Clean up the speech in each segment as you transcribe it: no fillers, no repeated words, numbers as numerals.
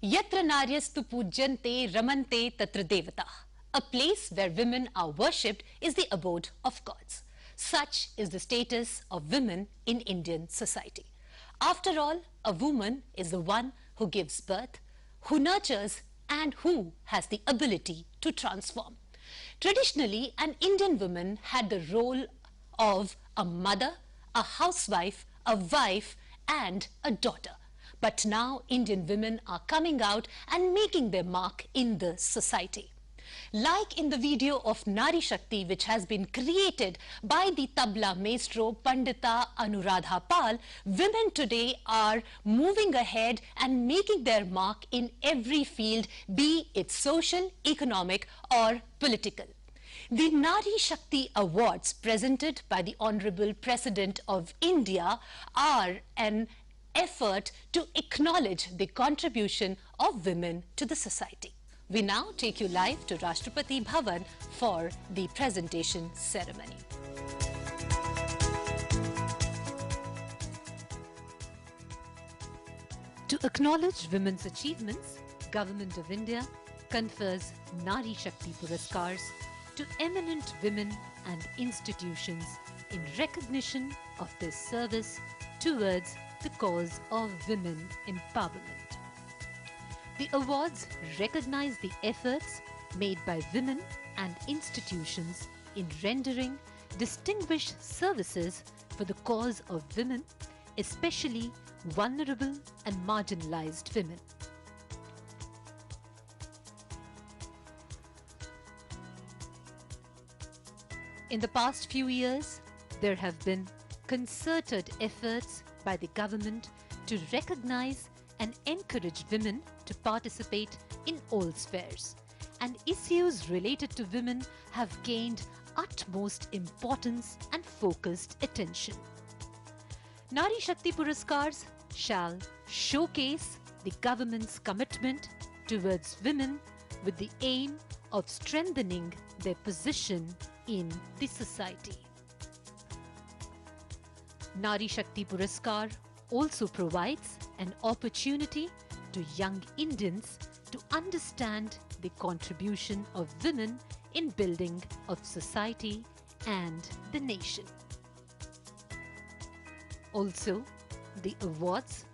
Yatra naryastu pujyante ramante tatra devata. A place where women are worshipped is the abode of gods. Such is the status of women in Indian society. After all, a woman is the one who gives birth, who nurtures, and who has the ability to transform. Traditionally, an Indian woman had the role of a mother, a housewife, a wife, and a daughter. But now Indian women are coming out and making their mark in the society. Like in the video of Nari Shakti, which has been created by the tabla maestro Pandita Anuradha Pal, women today are moving ahead and making their mark in every field, be it social, economic or political. The Nari Shakti Awards presented by the Honorable President of India are an effort to acknowledge the contribution of women to the society. We now take you live to Rashtrapati Bhavan for the presentation ceremony. To acknowledge women's achievements, Government of India confers Nari Shakti Puraskars to eminent women and institutions in recognition of their service towards the cause of women empowerment. The awards recognize the efforts made by women and institutions in rendering distinguished services for the cause of women, especially vulnerable and marginalized women. In the past few years, there have been concerted efforts by the government to recognize and encourage women to participate in all spheres, and issues related to women have gained utmost importance and focused attention. Nari Shakti Puraskars shall showcase the government's commitment towards women with the aim of strengthening their position in the society. Nari Shakti Puraskar also provides an opportunity to young Indians to understand the contribution of women in building of society and the nation. Also, the awards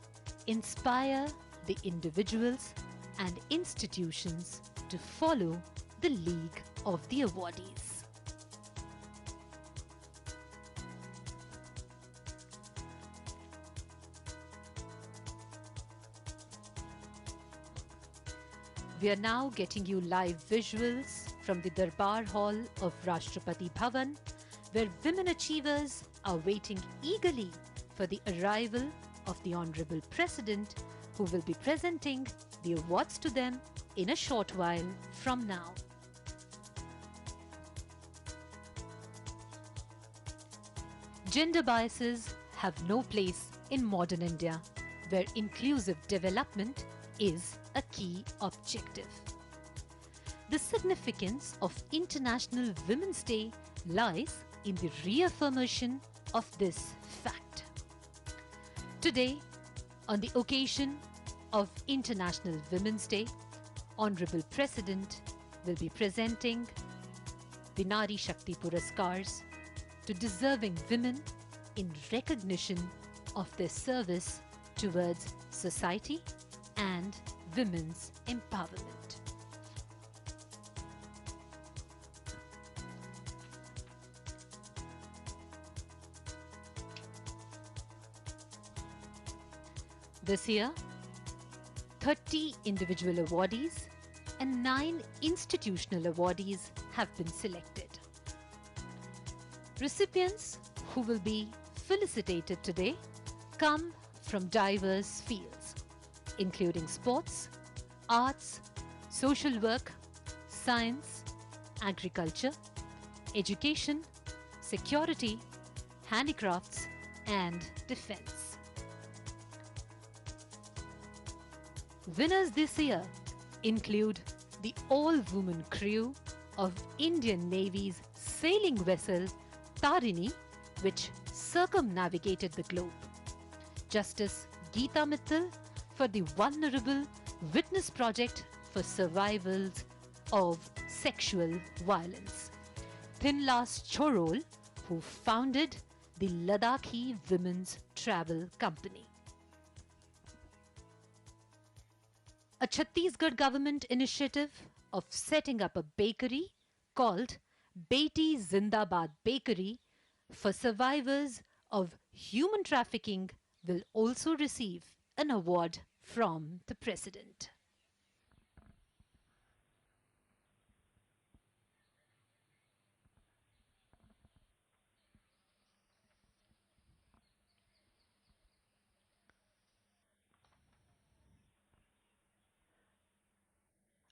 inspire the individuals and institutions to follow the league of the awardees. We are now getting you live visuals from the Darbar Hall of Rashtrapati Bhavan, where women achievers are waiting eagerly for the arrival of the Honorable President, who will be presenting the awards to them in a short while from now. Gender biases have no place in modern India, where inclusive development is a key objective. The significance of International Women's Day lies in the reaffirmation of this fact. Today, on the occasion of International Women's Day, Honorable President will be presenting the Nari Shakti Puraskars to deserving women in recognition of their service towards society and women's empowerment. This year, 30 individual awardees and 9 institutional awardees have been selected. Recipients who will be felicitated today come from diverse fields, including sports, arts, social work, science, agriculture, education, security, handicrafts, and defense. Winners this year include the all-woman crew of Indian Navy's sailing vessel Tarini, which circumnavigated the globe. Justice Geeta Mittal for the vulnerable Witness Project for Survivals of Sexual Violence. Thinlas Chorol, who founded the Ladakhi Women's Travel Company. A Chhattisgarh government initiative of setting up a bakery called Beti Zindabad Bakery for survivors of human trafficking will also receive an award from the President.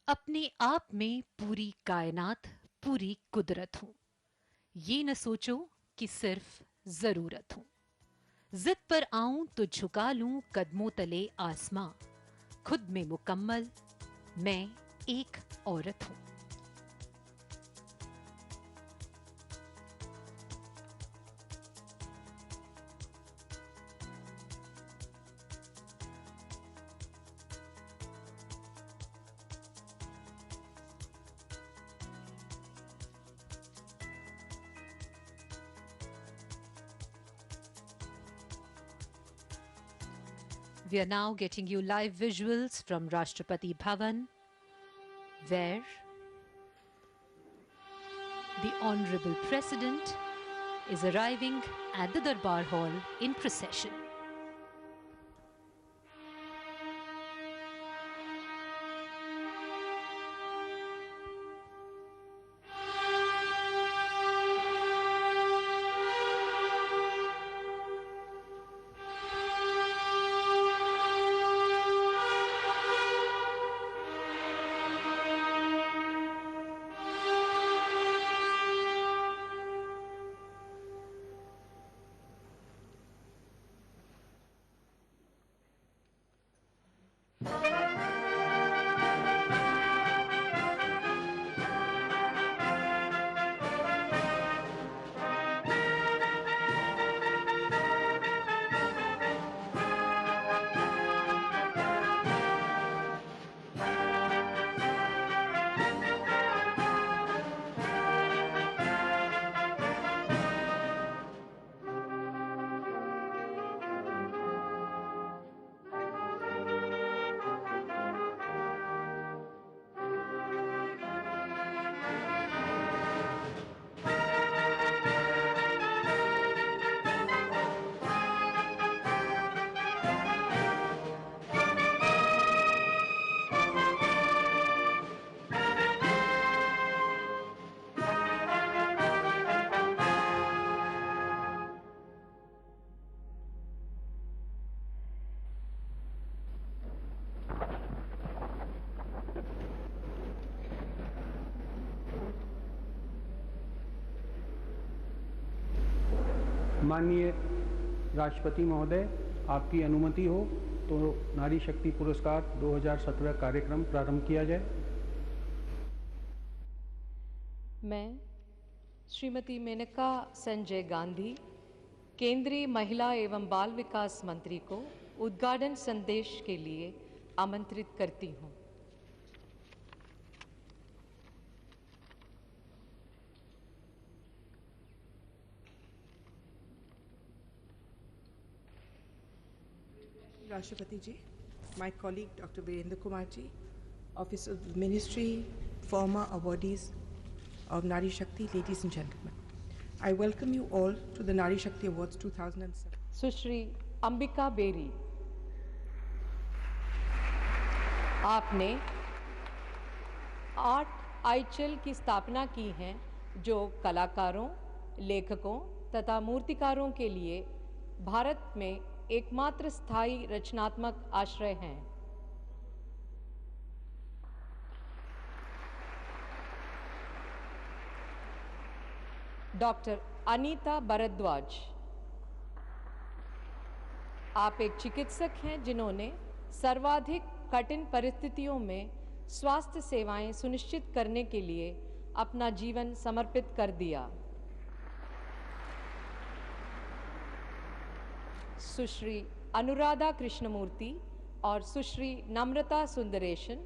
अपने आप में पूरी कायनात पूरी कुदरत हूं, ये न सोचो कि सिर्फ जरूरत हूं। जिद पर आऊं तो झुका लूं कदमों तले आसमां, खुद में मुकम्मल मैं एक औरत हूं। We are now getting you live visuals from Rashtrapati Bhavan, where the Honorable President is arriving at the Darbar Hall in procession. माननीय राष्ट्रपति महोदय, आपकी अनुमति हो तो नारी शक्ति पुरस्कार 2017 कार्यक्रम प्रारंभ किया जाए। मैं श्रीमती मेनका संजय गांधी, केंद्रीय महिला एवं बाल विकास मंत्री को उद्घाटन संदेश के लिए आमंत्रित करती हूं। Rashtrapati ji, my colleague Dr. Virendra Kumar ji, Office of the Ministry, former awardees of Nari Shakti, ladies and gentlemen. I welcome you all to the Nari Shakti Awards 2007. Sushri Ambika berry, आपने 8 आईचल की स्थापना की है जो कलाकारों, लेखकों तथा मूर्तिकारों के लिए भारत में एकमात्र स्थायी रचनात्मक आश्रय हैं। डॉक्टर अनीता भरद्वाज, आप एक चिकित्सक हैं जिन्होंने सर्वाधिक कठिन परिस्थितियों में स्वास्थ्य सेवाएं सुनिश्चित करने के लिए अपना जीवन समर्पित कर दिया। सुश्री अनुराधा कृष्णमूर्ति, और सुश्री नम्रता सुंदरेशन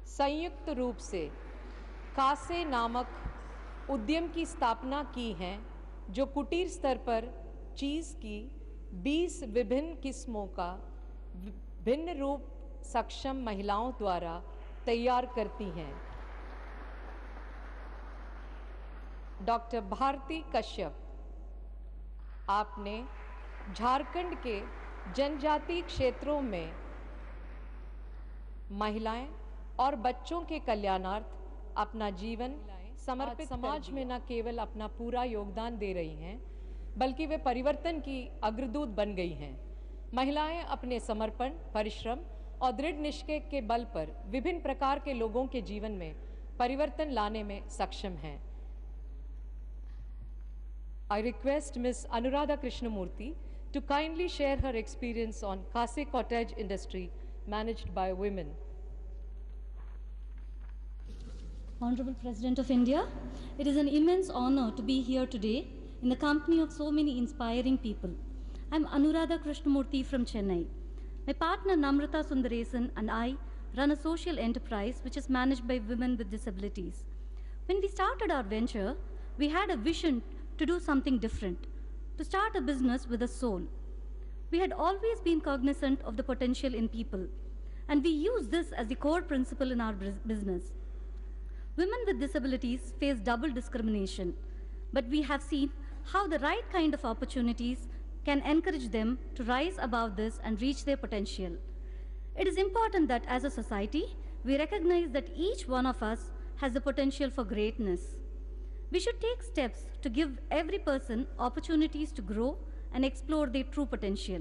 संयुक्त रूप से कासे नामक उद्यम की स्थापना की है, जो कुटीर स्तर पर चीज़ की 20 विभिन्न किस्मों का भिन्न रूप सक्षम महिलाओं द्वारा तैयार करती हैं। डॉक्टर भारती कश्यप, आपने झारखंड के जनजातीय क्षेत्रों में महिलाएं और बच्चों के कल्याणार्थ अपना जीवन समर्पित समाज में न केवल अपना पूरा योगदान दे रही हैं, बल्कि वे परिवर्तन की अग्रदूत बन गई हैं। महिलाएं अपने समर्पण, परिश्रम और दृढ़ निश्चय के बल पर विभिन्न प्रकार के लोगों के जीवन में परिवर्तन लाने में सक्षम हैं। I request Ms. Anuradha Krishnamurthy to kindly share her experience on Kase cottage industry managed by women. Honorable President of India, it is an immense honor to be here today in the company of so many inspiring people. I am Anuradha Krishnamurthy from Chennai. My partner Namrata Sundaresan and I run a social enterprise which is managed by women with disabilities. When we started our venture, we had a vision to do something different, to start a business with a soul. We had always been cognizant of the potential in people, and we use this as the core principle in our business. Women with disabilities face double discrimination, but we have seen how the right kind of opportunities can encourage them to rise above this and reach their potential. It is important that as a society, we recognize that each one of us has the potential for greatness. We should take steps to give every person opportunities to grow and explore their true potential.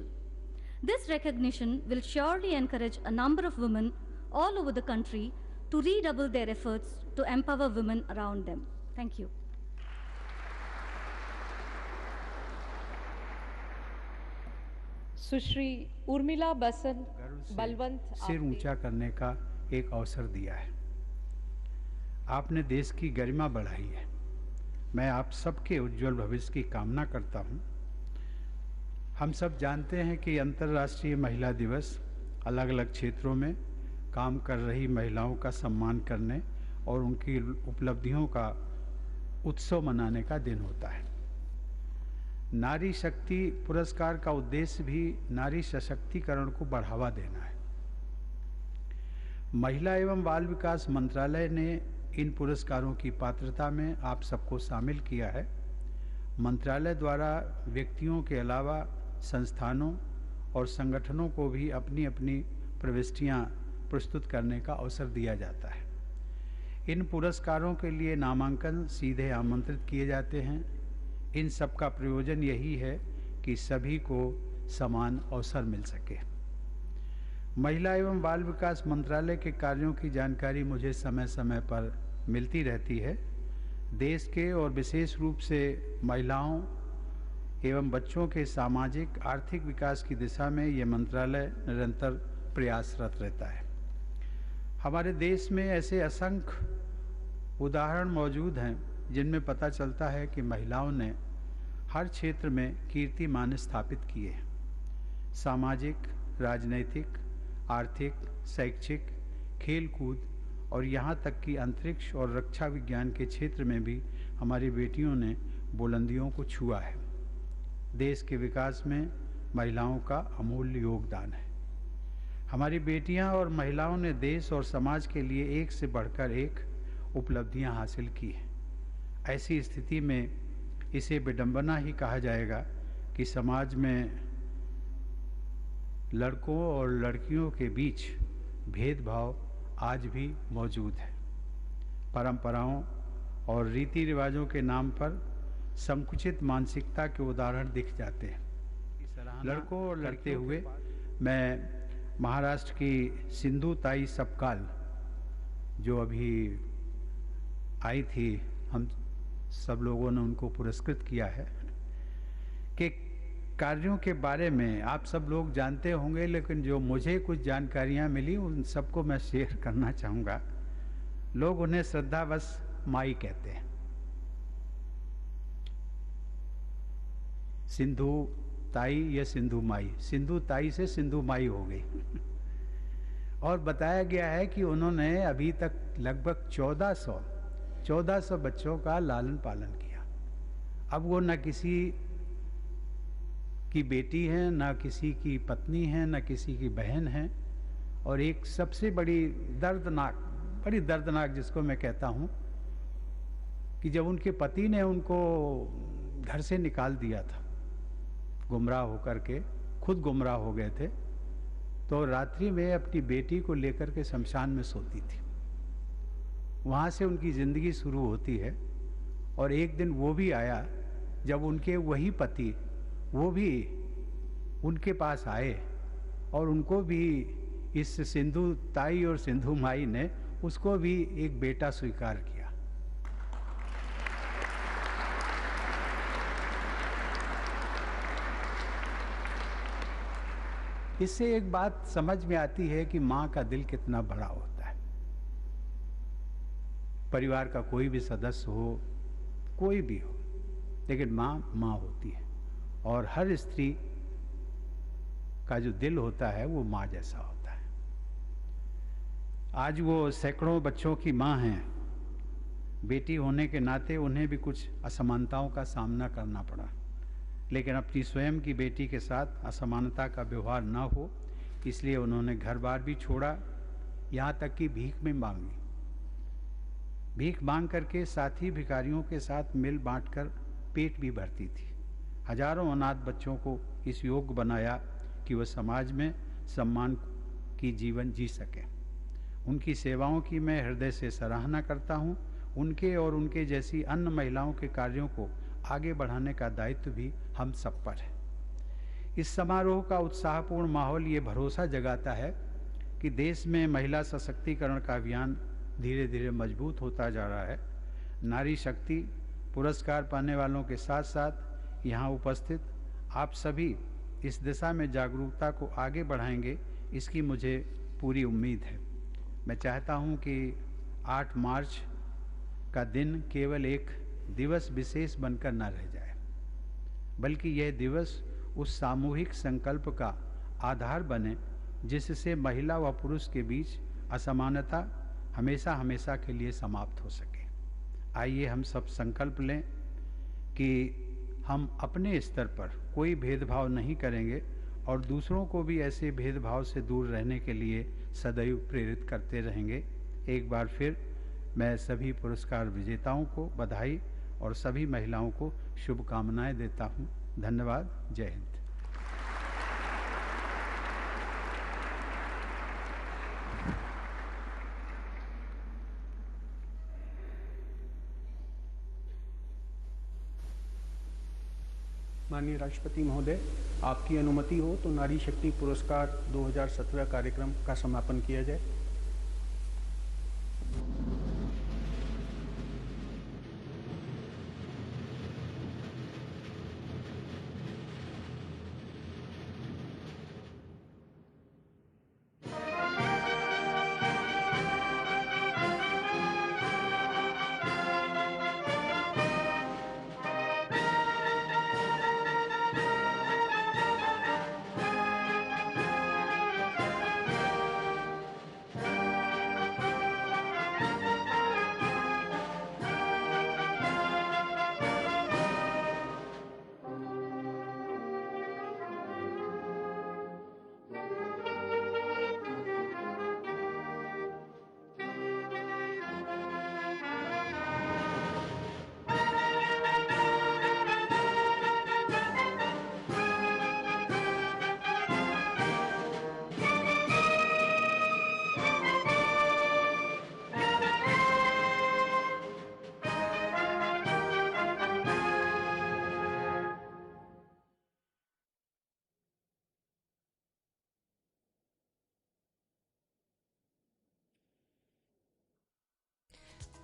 This recognition will surely encourage a number of women all over the country to redouble their efforts to empower women around them. Thank you. सुश्री उर्मिला बलवंत सिर ऊंचा करने का एक अवसर दिया है। आपने देश की गरिमा बढ़ाई है। मैं आप सबके उज्जवल भविष्य की कामना करता हूं। हम सब जानते हैं कि अंतर्राष्ट्रीय महिला दिवस अलग अलग क्षेत्रों में काम कर रही महिलाओं का सम्मान करने और उनकी उपलब्धियों का उत्सव मनाने का दिन होता है। नारी शक्ति पुरस्कार का उद्देश्य भी नारी सशक्तिकरण को बढ़ावा देना है। महिला एवं बाल विकास मंत्रालय ने इन पुरस्कारों की पात्रता में आप सबको शामिल किया है। मंत्रालय द्वारा व्यक्तियों के अलावा संस्थानों और संगठनों को भी अपनी अपनी प्रविष्टियां प्रस्तुत करने का अवसर दिया जाता है। इन पुरस्कारों के लिए नामांकन सीधे आमंत्रित किए जाते हैं। इन सब का प्रयोजन यही है कि सभी को समान अवसर मिल सके। महिला एवं बाल विकास मंत्रालय के कार्यों की जानकारी मुझे समय समय पर मिलती रहती है। देश के और विशेष रूप से महिलाओं एवं बच्चों के सामाजिक आर्थिक विकास की दिशा में ये मंत्रालय निरंतर प्रयासरत रहता है। हमारे देश में ऐसे असंख्य उदाहरण मौजूद हैं जिनमें पता चलता है कि महिलाओं ने हर क्षेत्र में कीर्तिमान स्थापित किए। सामाजिक, राजनैतिक, आर्थिक, शैक्षिक, खेलकूद और यहाँ तक कि अंतरिक्ष और रक्षा विज्ञान के क्षेत्र में भी हमारी बेटियों ने बुलंदियों को छुआ है। देश के विकास में महिलाओं का अमूल्य योगदान है। हमारी बेटियां और महिलाओं ने देश और समाज के लिए एक से बढ़कर एक उपलब्धियां हासिल की हैं। ऐसी स्थिति में इसे विडंबना ही कहा जाएगा कि समाज में लड़कों और लड़कियों के बीच भेदभाव आज भी मौजूद है। परंपराओं और रीति रिवाजों के नाम पर संकुचित मानसिकता के उदाहरण दिख जाते हैं। लड़कों और लड़ते हुए मैं महाराष्ट्र की सिंधु ताई सपकाल जो अभी आई थी, हम सब लोगों ने उनको पुरस्कृत किया है, कि कार्यों के बारे में आप सब लोग जानते होंगे, लेकिन जो मुझे कुछ जानकारियां मिली उन सबको मैं शेयर करना चाहूँगा। लोग उन्हें श्रद्धावश माई कहते हैं। सिंधु ताई या सिंधु माई, सिंधु ताई से सिंधु माई हो गई। और बताया गया है कि उन्होंने अभी तक लगभग 1400 बच्चों का लालन पालन किया। अब वो न किसी की बेटी है, न किसी की पत्नी है, न किसी की बहन है, और एक सबसे बड़ी दर्दनाक जिसको मैं कहता हूँ कि जब उनके पति ने उनको घर से निकाल दिया था, गुमराह होकर के, खुद गुमराह हो गए थे, तो रात्रि में अपनी बेटी को लेकर के शमशान में सोती थी। वहाँ से उनकी ज़िंदगी शुरू होती है। और एक दिन वो भी आया जब उनके वही पति वो भी उनके पास आए और उनको भी इस सिंधु ताई और सिंधु माई ने उसको भी एक बेटा स्वीकार किया। इससे एक बात समझ में आती है कि माँ का दिल कितना बड़ा होता है। परिवार का कोई भी सदस्य हो, कोई भी हो, लेकिन माँ माँ होती है। और हर स्त्री का जो दिल होता है वो माँ जैसा होता है। आज वो सैकड़ों बच्चों की माँ हैं। बेटी होने के नाते उन्हें भी कुछ असमानताओं का सामना करना पड़ा, लेकिन अपनी स्वयं की बेटी के साथ असमानता का व्यवहार न हो, इसलिए उन्होंने घर बार भी छोड़ा, यहाँ तक कि भीख में मांगी। भीख मांग करके साथी भिखारियों के साथ मिल बांटकर पेट भी भरती थी। हजारों अनाथ बच्चों को इस योग्य बनाया कि वह समाज में सम्मान की जीवन जी सकें। उनकी सेवाओं की मैं हृदय से सराहना करता हूँ। उनके और उनके जैसी अन्य महिलाओं के कार्यों को आगे बढ़ाने का दायित्व भी हम सब पर है। इस समारोह का उत्साहपूर्ण माहौल ये भरोसा जगाता है कि देश में महिला सशक्तिकरण का अभियान धीरे धीरे मजबूत होता जा रहा है। नारी शक्ति पुरस्कार पाने वालों के साथ साथ यहाँ उपस्थित आप सभी इस दिशा में जागरूकता को आगे बढ़ाएंगे, इसकी मुझे पूरी उम्मीद है। मैं चाहता हूँ कि 8 मार्च का दिन केवल एक दिवस विशेष बनकर न रह जाए, बल्कि यह दिवस उस सामूहिक संकल्प का आधार बने जिससे महिला व पुरुष के बीच असमानता हमेशा हमेशा के लिए समाप्त हो सके। आइए हम सब संकल्प लें कि हम अपने स्तर पर कोई भेदभाव नहीं करेंगे और दूसरों को भी ऐसे भेदभाव से दूर रहने के लिए सदैव प्रेरित करते रहेंगे। एक बार फिर मैं सभी पुरस्कार विजेताओं को बधाई और सभी महिलाओं को शुभकामनाएं देता हूं। धन्यवाद। जय हिंद। माननीय राष्ट्रपति महोदय, आपकी अनुमति हो तो नारी शक्ति पुरस्कार 2017 कार्यक्रम का समापन किया जाए।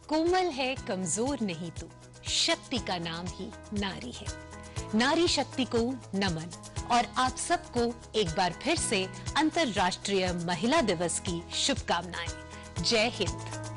कोमल है कमजोर नहीं तू, शक्ति का नाम ही नारी है। नारी शक्ति को नमन और आप सबको एक बार फिर से अंतर्राष्ट्रीय महिला दिवस की शुभकामनाएं। जय हिंद।